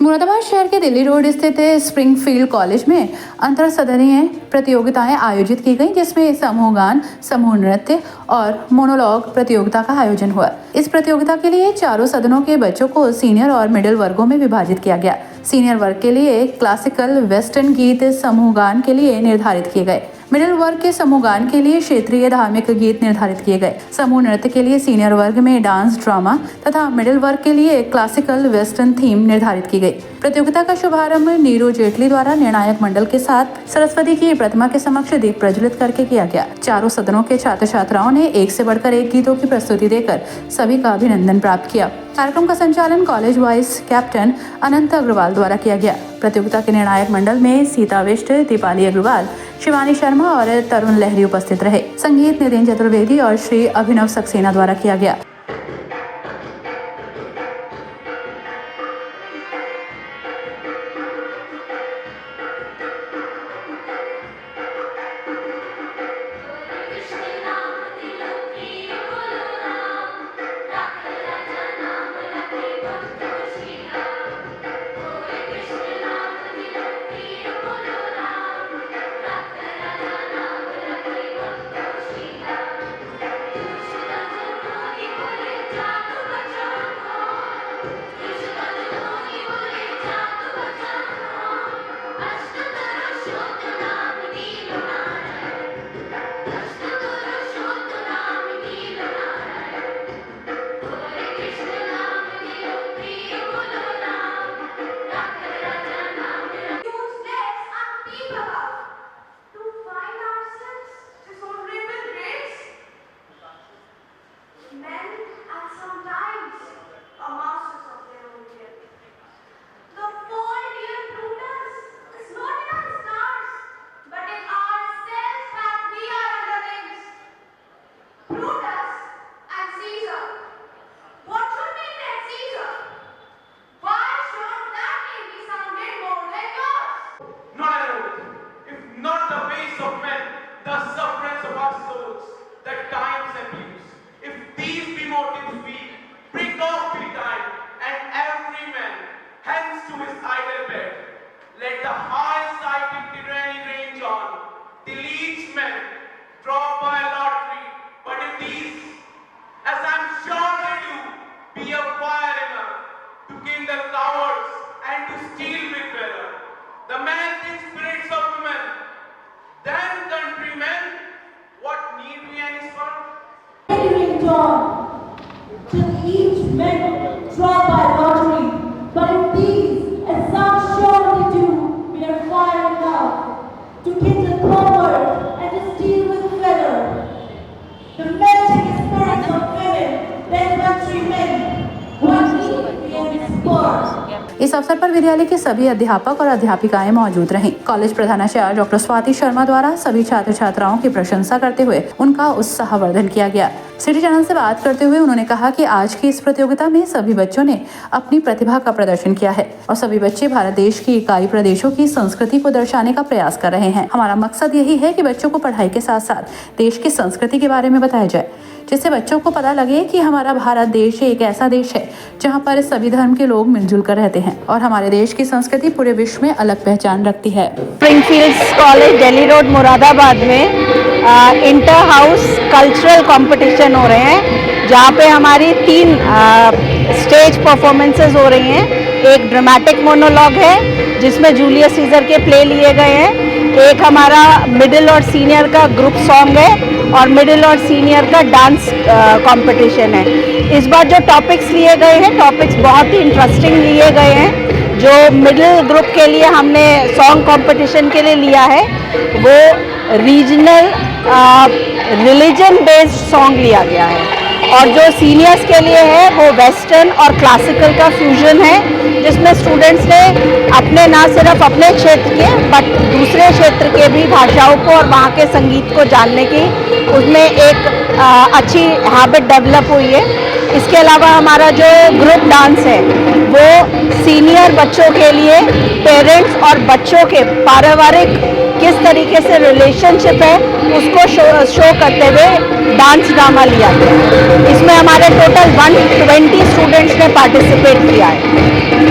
मुरादाबाद शहर के दिल्ली रोड स्थित स्प्रिंगफील्ड कॉलेज में अंतर सदनीय प्रतियोगिताएं आयोजित की गईं, जिसमें समूह गान, समूह नृत्य और मोनोलॉग प्रतियोगिता का आयोजन हुआ। इस प्रतियोगिता के लिए चारों सदनों के बच्चों को सीनियर और मिडिल वर्गों में विभाजित किया गया। सीनियर वर्ग के लिए क्लासिकल वेस्टर्न गीत समूह गान के लिए निर्धारित किए गए। मिडिल वर्ग के समूह गान के लिए क्षेत्रीय धार्मिक गीत निर्धारित किए गए। समूह नृत्य के लिए सीनियर वर्ग में डांस, ड्रामा तथा मिडिल वर्ग के लिए क्लासिकल वेस्टर्न थीम निर्धारित की गई। प्रतियोगिता का शुभारंभ नीरू जेटली द्वारा निर्णायक मंडल के साथ सरस्वती की प्रतिमा के समक्ष दीप प्रज्वलित करके किया गया। चारों सदनों के छात्र छात्राओं ने एक से बढ़कर एक गीतों की प्रस्तुति देकर सभी का अभिनंदन प्राप्त किया। कार्यक्रम का संचालन कॉलेज वाइस कैप्टन अनंत अग्रवाल द्वारा किया गया। प्रतियोगिता के निर्णायक मंडल में सीता विष्ट, दीपाली अग्रवाल, शिवानी शर्मा और तरुण लहरी उपस्थित रहे। संगीत नितिन चतुर्वेदी और श्री अभिनव सक्सेना द्वारा किया गया। Let the high-sighted tyranny range on, till each man draw by lottery. But if these, as I'm sure they do, be of fire enough to kindle cowards and to steal with valor, the melting spirits of women, then countrymen, what need we any spur? Range on, till each man draw by lottery. But if these, as some surely do, we are fire enough to kindle coward and to steal with valor. The melting spirits of women, then countrymen, what need we any spurs? इस अवसर पर विद्यालय के सभी अध्यापक और अध्यापिकाएं मौजूद रहीं। कॉलेज प्रधानाचार्य डॉक्टर स्वाति शर्मा द्वारा सभी छात्र छात्राओं की प्रशंसा करते हुए उनका उत्साहवर्धन किया गया। सिटी चैनल से बात करते हुए उन्होंने कहा कि आज की इस प्रतियोगिता में सभी बच्चों ने अपनी प्रतिभा का प्रदर्शन किया है और सभी बच्चे भारत देश की इकाई प्रदेशों की संस्कृति को दर्शाने का प्रयास कर रहे हैं। हमारा मकसद यही है कि बच्चों को पढ़ाई के साथ साथ देश की संस्कृति के बारे में बताया जाए, जिससे बच्चों को पता लगे कि हमारा भारत देश एक ऐसा देश है जहां पर सभी धर्म के लोग मिलजुल कर रहते हैं और हमारे देश की संस्कृति पूरे विश्व में अलग पहचान रखती है। Springfield college Delhi road Moradabad में इंटर हाउस कल्चरल कंपटीशन हो रहे हैं, जहाँ पे हमारी 3 स्टेज परफॉर्मेंसेस हो रही हैं। एक ड्रामेटिक मोनोलॉग है जिसमें जूलियस सीजर के प्ले लिए गए हैं। एक हमारा मिडिल और सीनियर का ग्रुप सॉन्ग है और मिडिल और सीनियर का डांस कंपटीशन है। इस बार जो टॉपिक्स लिए गए हैं, टॉपिक्स बहुत ही इंटरेस्टिंग लिए गए हैं। जो मिडिल ग्रुप के लिए हमने सॉन्ग कंपटीशन के लिए लिया है वो रीजनल रिलीजन बेस्ड सॉन्ग लिया गया है और जो सीनियर्स के लिए है वो वेस्टर्न और क्लासिकल का फ्यूजन है, जिसमें स्टूडेंट्स ने अपने ना सिर्फ अपने क्षेत्र के बट दूसरे क्षेत्र के भी भाषाओं को और वहाँ के संगीत को जानने की उसमें एक अच्छी हैबिट डेवलप हुई है। इसके अलावा हमारा जो ग्रुप डांस है वो सीनियर बच्चों के लिए पेरेंट्स और बच्चों के पारिवारिक किस तरीके से रिलेशनशिप है उसको शो करते हुए डांस ड्रामा लिया गया। इसमें हमारे टोटल 120 स्टूडेंट्स ने पार्टिसिपेट किया है।